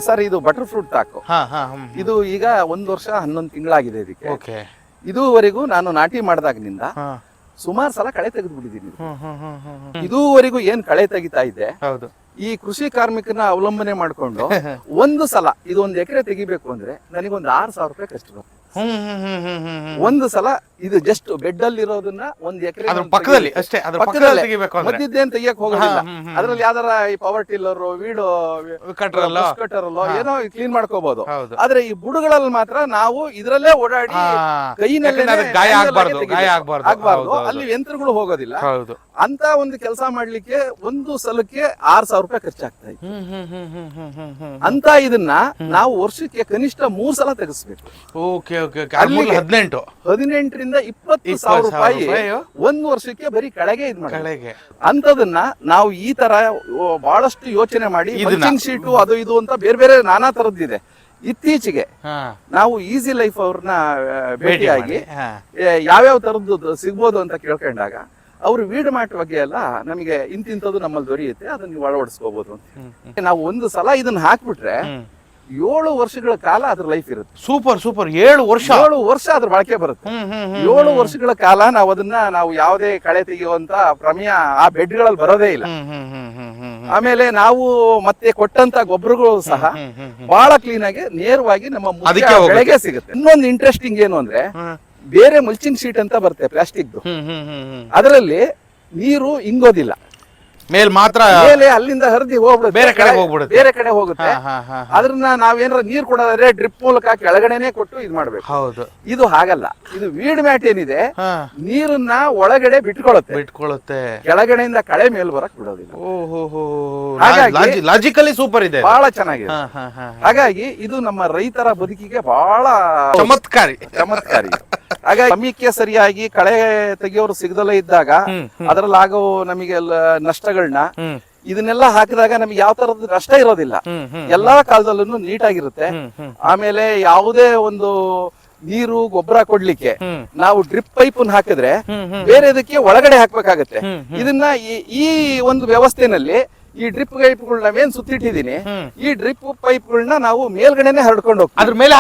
Sir ಇದು butter fruit ತಾಕು. ಹಾ ಹಾ ಇದು ಈಗ 1 ವರ್ಷ 11 ತಿಂಗಳಾಗಿದೆ ಇದಕ್ಕೆ. ಓಕೆ. ಇದುವರೆಗೂ ನಾನು ನಾಟಿ ಮಾಡಿದಾಗಿನಿಂದ ಸುಮಾರು ಸಲ ಕಳೆ ತೆಗೆದ್ಬಿಟ್ಟಿದ್ದೀನಿ. ಇದುವರೆಗೂ ಏನ್ ಕಳೆ ತೆಗಿತಾ ಇದ್ದೆ, ಹೌದು, ಈ ಕೃಷಿ ಕಾರ್ಮಿಕನ ಅವಲಂಬನೆ ಮಾಡ್ಕೊಂಡು ಒಂದು ಸಲ ಇದು 1 ಎಕರೆ ತೆಗಿಬೇಕು ಅಂದ್ರೆ ನನಗೊಂದು 6,000 ರೂಪಾಯಿ ಖರ್ಚು ಬರುತ್ತೆ. ಒಂದು ಸಲ ಇದು ಜಸ್ಟ್ ಬೆಡ್ ಅಲ್ಲಿ ಇರೋದನ್ನ 1 ಎಕರೆ ಪಕ್ಕದಲ್ಲಿ ಅಷ್ಟೇ, ಮಧ್ಯದ್ದೇನ್ ತೆಗಿಯಕ್ ಹೋಗೋದಿಲ್ಲ. ಅದ್ರಲ್ಲಿ ಯಾವ್ದಾರ ಈ ಪವರ್ ಟಿಲ್ಲರ್ ವೀಡು ಕಟ್ಟರಲ್ಲೋ ಏನೋ ಕ್ಲೀನ್ ಮಾಡ್ಕೋಬಹುದು. ಆದ್ರೆ ಈ ಬುಡಗಳಲ್ಲಿ ಮಾತ್ರ ನಾವು ಇದ್ರಲ್ಲೇ ಓಡಾಡಿ ಕೈನಲ್ಲಿ ಗಾಯ ಆಗ್ಬಾರ್ದು, ಅಲ್ಲಿ ಯಂತ್ರಗಳು ಹೋಗೋದಿಲ್ಲ. ಅಂತ ಒಂದು ಕೆಲಸ ಮಾಡ್ಲಿಕ್ಕೆ ಒಂದು ಸಲಕ್ಕೆ 6,000 ರೂಪಾಯಿ ಖರ್ಚಾಗ್ತಾ ಇತ್ತು. ಅಂತ ಇದನ್ನ ನಾವು ವರ್ಷಕ್ಕೆ ಕನಿಷ್ಠ 3 ಸಲ ತೆಗಿಸ್ಬೇಕು. 18ರಿಂದ 20,000 ರೂಪಾಯಿ 1 ವರ್ಷಕ್ಕೆ ಬರೀ ಕಳೆಗೆ ಇದ್ ಮಾಡಿ. ಅಂತದನ್ನ ನಾವು ಈ ತರ ಬಹಳಷ್ಟು ಯೋಚನೆ ಮಾಡಿ ಮಲ್ಚಿಂಗ್ ಶೀಟು ಅದು ಇದು ಅಂತ ಬೇರೆ ಬೇರೆ ನಾನಾ ತರದ್ದಿದೆ. ಇತ್ತೀಚೆಗೆ ನಾವು ಈಸಿ ಲೈಫ್ ಅವ್ರನ್ನ ಭೇಟಿಯಾಗಿ ಯಾವ್ಯಾವ ತರದ್ದು ಸಿಗ್ಬೋದು ಅಂತ ಕೇಳ್ಕೊಂಡಾಗ ಅವ್ರು ವೀಡ್ ಮಾಟ್ ಬಗ್ಗೆ ಎಲ್ಲ ನಮಗೆ ಇಂತಿಂತದ್ದು ನಮ್ಮಲ್ಲಿ ದೊರೆಯುತ್ತೆ, ಅದನ್ನ ನೀವು ಅಳವಡಿಸ್ಕೋಬಹುದು ಅಂತ. ನಾವು ಒಂದು ಸಲ ಇದನ್ನ ಹಾಕ್ಬಿಟ್ರೆ 7 ವರ್ಷಗಳ ಕಾಲ ಅದ್ರ ಲೈಫ್ ಇರುತ್ತೆ. Super super. 7 ವರ್ಷ ಅದ್ರ ಬಳಕೆ ಬರುತ್ತೆ. 7 ವರ್ಷಗಳ ಕಾಲ ನಾವು ಅದನ್ನ ಯಾವುದೇ ಕಳೆ ತೆಗೆಯುವಂತ ಪ್ರಮೇಯ ಆ ಬೆಡ್ಗಳಲ್ಲಿ ಬರೋದೇ ಇಲ್ಲ. ಆಮೇಲೆ ನಾವು ಮತ್ತೆ ಕೊಟ್ಟಂತ ಗೊಬ್ಬರಗಳು ಸಹ ಬಹಳ ಕ್ಲೀನ್ ಆಗಿ ನೇರವಾಗಿ ನಮ್ಮ ಬೆಳೆಗೆ ಸಿಗುತ್ತೆ. ಇನ್ನೊಂದು ಇಂಟ್ರೆಸ್ಟಿಂಗ್ ಏನು ಅಂದ್ರೆ, ಬೇರೆ ಮಲ್ಚಿಂಗ್ ಶೀಟ್ ಅಂತ ಬರುತ್ತೆ ಪ್ಲಾಸ್ಟಿಕ್, ಅದರಲ್ಲಿ ನೀರು ಇಂಗೋದಿಲ್ಲ, ಮೇಲೆ ಅಲ್ಲಿಂದ ಹರಿದಿ ಹೋಗ್ಬಿಡುತ್ತೆ, ಬೇರೆ ಕಡೆ ಹೋಗುತ್ತೆ. ಅದ್ರನ್ನ ನಾವೇನಾರ ನೀರ್ ಕೊಡೋದಾದ್ರೆ ಡ್ರಿಪ್ ಮೂಲಕ ಕೆಳಗಡೆನೆ ಕೊಟ್ಟು ಇದ್ ಮಾಡ್ಬೇಕು. ಇದು ಹಾಗಲ್ಲ. ಇದು ವೀಡ್ ಮ್ಯಾಟ್ ಏನಿದೆ, ನೀರನ್ನ ಒಳಗಡೆ ಬಿಟ್ಕೊಳ್ಳುತ್ತೆ, ಕೆಳಗಡೆಯಿಂದ ಕಳೆ ಮೇಲ್ ಬರಕ್ ಬಿಡೋದಿಲ್ಲ. ಲಾಜಿಕಲಿ ಸೂಪರ್ ಇದೆ, ಬಹಳ ಚೆನ್ನಾಗಿದೆ. ಹಾಗಾಗಿ ಇದು ನಮ್ಮ ರೈತರ ಬದುಕಿಗೆ ಬಹಳ ಚಮತ್ಕಾರಿ. ಹಾಗಾಗಿ ಸಮಯಕ್ಕೆ ಸರಿಯಾಗಿ ಕಳೆ ತೆಗೆಯೋರು ಸಿಗದಲ್ಲೇ ಇದ್ದಾಗ ಅದರಲ್ಲಾಗೋ ನಮಗೆ ನಷ್ಟಗಳನ್ನ ಇದನ್ನೆಲ್ಲ ಹಾಕಿದಾಗ ನಮ್ಗೆ ಯಾವ ತರದ ನಷ್ಟ ಇರೋದಿಲ್ಲ. ಎಲ್ಲಾ ಕಾಲದಲ್ಲೂ ನೀಟಾಗಿರುತ್ತೆ. ಆಮೇಲೆ ಯಾವುದೇ ಒಂದು ನೀರು ಗೊಬ್ಬರ ಕೊಡ್ಲಿಕ್ಕೆ ನಾವು ಡ್ರಿಪ್ ಪೈಪ್ ಹಾಕಿದ್ರೆ ಬೇರೆದಕ್ಕೆ ಒಳಗಡೆ ಹಾಕ್ಬೇಕಾಗತ್ತೆ. ಇದನ್ನ ಈ ಒಂದು ವ್ಯವಸ್ಥೆನಲ್ಲಿ ಈ ಡ್ರಿಪ್ ಪೈಪ್ಗಳನ್ನ ನಾವೇನ್ ಸುತ್ತಿಟ್ಟಿದೀನಿ, ಈ ಡ್ರಿಪ್ ಪೈಪ್ಗಳನ್ನ ನಾವು ಮೇಲ್ಗಡೆನೆ ಹರಡ್ಕೊಂಡು ಹೋಗ್ತೀವಿ. ಅದ್ರ ಮೇಲೆ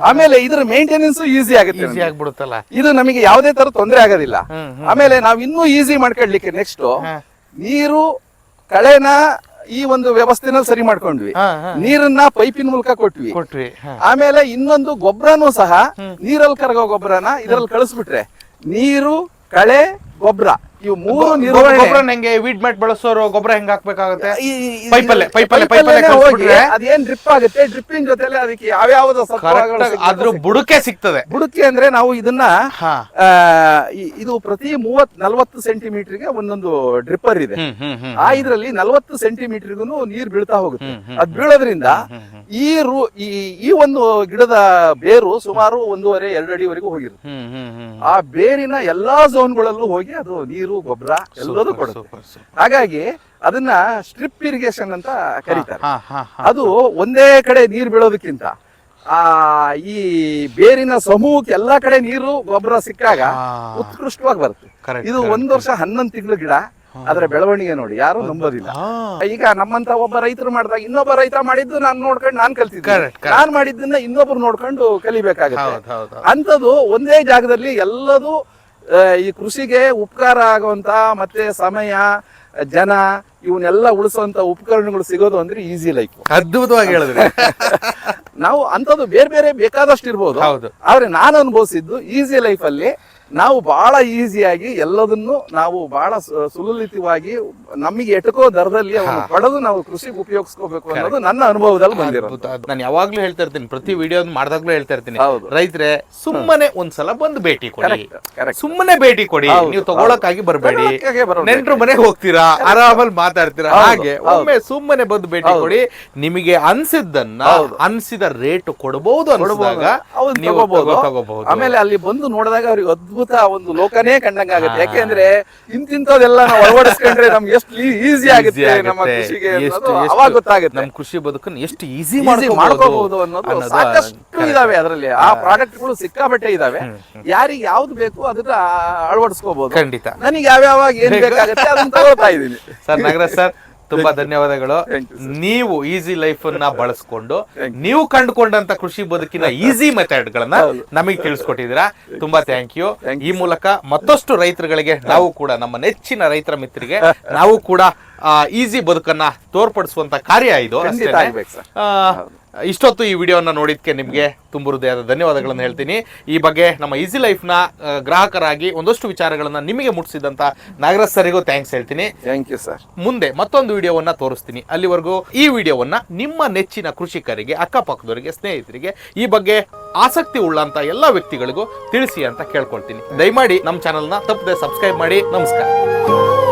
ಆಮೇಲೆ ಇದ್ರ ಮೇಂಟೆನೆನ್ಸ್ ಈಸಿ ಆಗುತ್ತೆ, ಇದು ನಮಗೆ ಯಾವುದೇ ತರ ತೊಂದರೆ ಆಗೋದಿಲ್ಲ. ಆಮೇಲೆ ನಾವ್ ಇನ್ನೂ ಈಸಿ ಮಾಡ್ಕೊಳ್ಲಿಕ್ಕೆ ನೆಕ್ಸ್ಟ್ ನೀರು ಕಳೆನ ಈ ಒಂದು ವ್ಯವಸ್ಥೆನಲ್ಲಿ ಸರಿ ಮಾಡ್ಕೊಂಡ್ವಿ, ನೀರನ್ನ ಪೈಪಿನ ಮೂಲಕ ಕೊಟ್ವಿ. ಆಮೇಲೆ ಇನ್ನೊಂದು ಗೊಬ್ಬರನು ಸಹ ನೀರಲ್ಲಿ ಕರಗೋ ಗೊಬ್ಬರನ ಇದ್ರಲ್ಲಿ ಕಳಿಸ್ಬಿಟ್ರೆ ನೀರು ಕಳೆ ಗೊಬ್ಬರ ಇವು 3 ನಿರ್ವಹಣೆ. ಹೆಂಗೆ ವೀಡ್ ಮ್ಯಾಟ್ ಬಳಸೋರು ಗೊಬ್ಬರ ಹೆಂಗ್ ಹಾಕ್ಬೇಕಾಗುತ್ತೆ? ಅದೇನ್ ಡ್ರಿಪ್ ಆಗುತ್ತೆ, ಡ್ರಿಪ್ಪಿಂಗ್ ಜೊತೆಲೆ ಅದಕ್ಕೆ ಯಾವ್ಯಾವ್ದು ಅದ್ರ ಬುಡಕೆ ಸಿಗ್ತದೆ. ಬುಡಕೆ ಅಂದ್ರೆ ನಾವು ಇದನ್ನ ಇದು ಪ್ರತಿ 30-40 ಸೆಂಟಿಮೀಟರ್ಗೆ ಒಂದೊಂದು ಡ್ರಿಪ್ಪರ್ ಇದೆ. ಆ ಇದ್ರಲ್ಲಿ 40 ಸೆಂಟಿಮೀಟರ್ಗೂ ನೀರ್ ಬೀಳ್ತಾ ಹೋಗುತ್ತೆ. ಅದ್ ಬೀಳೋದ್ರಿಂದ ಈ ಒಂದು ಗಿಡದ ಬೇರು ಸುಮಾರು 1.5-2 ಅಡಿವರೆಗೂ ಹೋಗಿರುತ್ತೆ. ಆ ಬೇರಿನ ಎಲ್ಲಾ ಝೋನ್ಗಳಲ್ಲೂ ಹೋಗಿ ಅದು ನೀರು ಗೊಬ್ಬರ ಎಲ್ಲದೂ ಕೊಡುತ್ತೆ. ಹಾಗಾಗಿ ಅದನ್ನ ಸ್ಟ್ರಿಪ್ ಇರಿಗೇಷನ್ ಅಂತ ಕರೀತಾರೆ. ಅದು ಒಂದೇ ಕಡೆ ನೀರು ಬೀಳೋದಕ್ಕಿಂತ ಈ ಬೇರಿನ ಸಮೂಹಕ್ಕೆ ಎಲ್ಲಾ ಕಡೆ ನೀರು ಗೊಬ್ಬರ ಸಿಕ್ಕಾಗ ಉತ್ಕೃಷ್ಟವಾಗಿ ಬರುತ್ತೆ. ಇದು 1 ವರ್ಷ 11 ತಿಂಗಳ ಗಿಡ. ಅದರ ಬೆಳವಣಿಗೆ ನೋಡಿ ಯಾರು ನಂಬೋದಿಲ್ಲ. ಈಗ ನಮ್ಮಂತ ಒಬ್ಬ ರೈತರು ಮಾಡಿದಾಗ ಇನ್ನೊಬ್ಬ ರೈತ ಮಾಡಿದ್ದು ನಾನ್ ಕಲ್ತಿದ್ದೆ, ನಾನ್ ಮಾಡಿದ್ದನ್ನ ಇನ್ನೊಬ್ರು ನೋಡ್ಕೊಂಡು ಕಲಿಬೇಕಾಗುತ್ತೆ. ಅಂತದ್ದು ಒಂದೇ ಜಾಗದಲ್ಲಿ ಎಲ್ಲದೂ ಈ ಕೃಷಿಗೆ ಉಪಕಾರ ಆಗುವಂತ ಮತ್ತೆ ಸಮಯ ಜನ ಇವನ್ನೆಲ್ಲ ಉಳಿಸುವಂತ ಉಪಕರಣಗಳು ಸಿಗೋದು ಅಂದ್ರೆ ಈಸಿ ಲೈಫ್. ಅದ್ಭುತವಾಗಿ ಹೇಳಿದ್ರೆ ನಾವು ಅಂತದ್ದು ಬೇರೆ ಬೇರೆ ಬೇಕಾದಷ್ಟು ಇರ್ಬೋದು, ಆದ್ರೆ ನಾನು ಅನುಭವಿಸಿದ್ದು ಈಸಿ ಲೈಫ್ ಅಲ್ಲಿ ನಾವು ಬಹಳ ಈಸಿಯಾಗಿ ಎಲ್ಲದನ್ನು ನಾವು ಬಹಳ ಸುಲಲಿತವಾಗಿ ನಮಗೆ ಎಟಕೋ ದರದಲ್ಲಿ ಪಡೆದು ನಾವು ಕೃಷಿಗೆ ಉಪಯೋಗಿಸ್ಕೋಬೇಕು ಅನ್ನೋದು ನನ್ನ ಅನುಭವದಲ್ಲಿ ಬಂದಿರೋದು. ನಾನು ಯಾವಾಗ್ಲೂ ಹೇಳ್ತಾ ಇರ್ತೀನಿ, ಪ್ರತಿ ವಿಡಿಯೋ ಮಾಡಿದಾಗ್ಲೂ ಹೇಳ್ತಾ ಇರ್ತೀನಿ, ರೈತರೆ ಸುಮ್ಮನೆ ಒಂದ್ಸಲ ಬಂದು ಭೇಟಿ ಕೊಡಿ, ಸುಮ್ಮನೆ ಭೇಟಿ ಕೊಡಿ. ನೀವು ತಗೊಳಕ್ಕಾಗಿ ಬರಬೇಡಿ, ನೆಂಟ್ರು ಮನೆಗೆ ಹೋಗ್ತೀರಾ, ಆರಾಮಲ್ಲಿ ಮಾತಾಡ್ತೀರಾ. ಹಾಗೆ ಒಮ್ಮೆ ಸುಮ್ಮನೆ ಬಂದು ಭೇಟಿ ಕೊಡಿ. ನಿಮಗೆ ಅನ್ಸಿದ್ದನ್ನ ಅನ್ಸಿದ ರೇಟ್ ಕೊಡಬಹುದು ಅನ್ಸಿದಾಗ ನೀವು ತಗೋಬಹುದು. ಆಮೇಲೆ ಅಲ್ಲಿ ಬಂದು ನೋಡಿದಾಗ ಅವ್ರಿಗೆ ಅದ್ಭುತ ಅದ್ಭುತ ಒಂದು ಲೋಕನೇ ಕಂಡಂಗಾಗುತ್ತೆ. ಯಾಕೆಂದ್ರೆ ಇಂತಿಂತದೆಲ್ಲ ನಾವು ಅಳವಡಿಸ್ಕೊಂಡ್ರೆ ನಮ್ಗೆ ಎಷ್ಟು ಈಸಿ ಆಗುತ್ತೆ ನಮ್ಮ ಕೃಷಿಗೆ ಅನ್ನೋದು ಅವಾಗ ಗೊತ್ತಾಗುತ್ತೆ. ನಮ್ಮ ಕೃಷಿ ಬದುಕನ್ನು ಎಷ್ಟು ಈಸಿ ಮಾಡ್ಕೋಬಹುದು ಅನ್ನೋದು ಸಾಕಷ್ಟು ಇದಾವೆ ಅದರಲ್ಲಿ. ಆ ಪ್ರಾಡಕ್ಟ್ಗಳು ಸಿಕ್ಕಾಬಟ್ಟೆ ಇದಾವೆ. ಯಾರಿಗೆ ಯಾವ್ದು ಬೇಕು ಅದನ್ನ ಅಳವಡಿಸ್ಕೋಬಹುದು. ಖಂಡಿತ ನನಗೆ ಯಾವ್ಯಾವಾಗ ಏನ್ ಬೇಕಾಗುತ್ತೆ ಅದನ್ನ ತಗೊಳ್ತಾ ಇದ್ದೀನಿ. ಸರ್ ನಾಗರಾಜ್ ಸರ್ ತುಂಬಾ ಧನ್ಯವಾದಗಳು. ನೀವು ಈಸಿ ಲೈಫ್ ಅನ್ನ ಬಳಸ್ಕೊಂಡು ನೀವು ಕಂಡುಕೊಂಡಂತ ಕೃಷಿ ಬದುಕಿನ ಈಸಿ ಮೆಥಡ್ ಗಳನ್ನ ನಮಗೆ ತಿಳಿಸ್ಕೊಟ್ಟಿದ್ದೀರಾ. ತುಂಬಾ ಥ್ಯಾಂಕ್ ಯು. ಈ ಮೂಲಕ ಮತ್ತಷ್ಟು ರೈತರುಗಳಿಗೆ ನಾವು ಕೂಡ ನಮ್ಮ ನೆಚ್ಚಿನ ರೈತರ ಮಿತ್ರರಿಗೆ ನಾವು ಕೂಡ ಈಸಿ ಬದುಕನ್ನ ತೋರ್ಪಡಿಸುವಂತ ಕಾರ್ಯ ಇದು. ಇಷ್ಟೊತ್ತು ಈ ವಿಡಿಯೋನ ನೋಡಿದ್ಕೆ ನಿಮ್ಗೆ ತುಂಬ ಹೃದಯದ ಧನ್ಯವಾದಗಳನ್ನು ಹೇಳ್ತೀನಿ. ಈ ಬಗ್ಗೆ ನಮ್ಮ ಈಸಿ ಲೈಫ್ ನ ಗ್ರಾಹಕರಾಗಿ ಒಂದಷ್ಟು ವಿಚಾರಗಳನ್ನ ನಿಮಗೆ ಮುಟ್ಟಿಸಿದಂತ ನಾಗರಾಜ್ ಸರಿಗೂ ಥ್ಯಾಂಕ್ಸ್ ಹೇಳ್ತೀನಿ. Thank you sir. ಮುಂದೆ ಮತ್ತೊಂದು ವಿಡಿಯೋವನ್ನ ತೋರಿಸ್ತೀನಿ. ಅಲ್ಲಿವರೆಗೂ ಈ ವಿಡಿಯೋವನ್ನ ನಿಮ್ಮ ನೆಚ್ಚಿನ ಕೃಷಿಕರಿಗೆ, ಅಕ್ಕಪಕ್ಕದವರಿಗೆ, ಸ್ನೇಹಿತರಿಗೆ, ಈ ಬಗ್ಗೆ ಆಸಕ್ತಿ ಉಳ್ಳಂತ ಎಲ್ಲಾ ವ್ಯಕ್ತಿಗಳಿಗೂ ತಿಳಿಸಿ ಅಂತ ಕೇಳ್ಕೊಳ್ತೀನಿ. ದಯಮಾಡಿ ನಮ್ಮ ಚಾನಲ್ನ ತಪ್ಪದೆ ಸಬ್ಸ್ಕ್ರೈಬ್ ಮಾಡಿ. ನಮಸ್ಕಾರ.